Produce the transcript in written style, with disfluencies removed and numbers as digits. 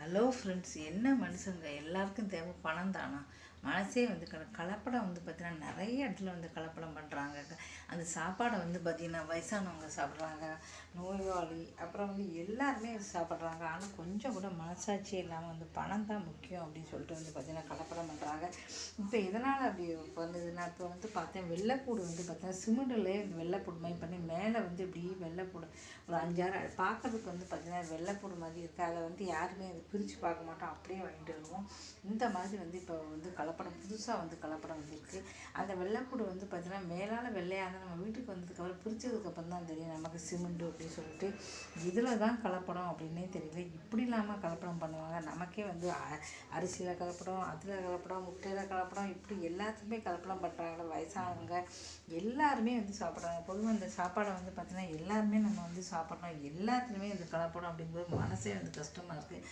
Hello friends, என்ன மனுஷங்க எல்லாருக்கும் தேவை பணம் தானா? மனசே வந்து கலப்படம் வந்து பார்த்தீங்கன்னா நிறைய இடத்துல வந்து கலப்படம் பண்ணுறாங்க. அந்த சாப்பாடை வந்து பார்த்திங்கன்னா வயசானவங்க சாப்பிட்றாங்க, நோயாளி, அப்புறம் வந்து எல்லாருமே சாப்பிட்றாங்க. ஆனால் கொஞ்சம் கூட மனசாட்சியே இல்லாமல் வந்து பணம் தான் முக்கியம் அப்படின்னு சொல்லிட்டு வந்து பார்த்திங்கன்னா கலப்படம் பண்ணுறாங்க. இப்போ எதனால் அப்படி வந்ததுன்னா, இப்போ வந்து பார்த்தேன் வெள்ளைப்பூடு வந்து பார்த்தீங்கன்னா சிமெண்ட்லேயே வெள்ளைப்பூடு மாதிரி பண்ணி மேலே வந்து இப்படி வெள்ளைப்பூடு ஒரு 5-6 பார்க்குறதுக்கு வந்து பார்த்திங்கன்னா வெள்ளைப்பூடு மாதிரி இருக்குது. அதை வந்து யாருமே அதை பிரித்து பார்க்க மாட்டோம், அப்படியே வாங்கிட்டு வருவோம். இந்த மாதிரி வந்து இப்போ வந்து கலப்படம் புதுசாக வந்து கலப்படம் வந்துருக்கு. அந்த வெள்ளைப்பூடு வந்து பார்த்திங்கன்னா மேலால் வெள்ளையாக இருந்தால் நம்ம வீட்டுக்கு வந்ததுக்கப்புறம் பிரித்ததுக்கப்புறம் தான் தெரியும் நமக்கு சிமெண்ட்டு அப்படின்னு சொல்லிட்டு. இதில் தான் கலப்படம் அப்படின்னே தெரியல. இப்படி இல்லாமல் கலப்படம் பண்ணுவாங்க. நமக்கே வந்து அரிசியில் கலப்படம், அதில் கலப்படம், முட்டையில் கலப்படம், இப்படி எல்லாத்துக்குமே கலப்படம் பண்ணுறாங்க. வயசானவங்க எல்லாருமே வந்து சாப்பிட்றாங்க. பொதுவாக இந்த சாப்பாடை வந்து பார்த்திங்கன்னா எல்லாருமே நம்ம வந்து சாப்பிட்றோம். எல்லாத்துலேயுமே இந்த கலப்படம் அப்படிங்கும்போது மனசே வந்து கஷ்டமாக இருக்குது.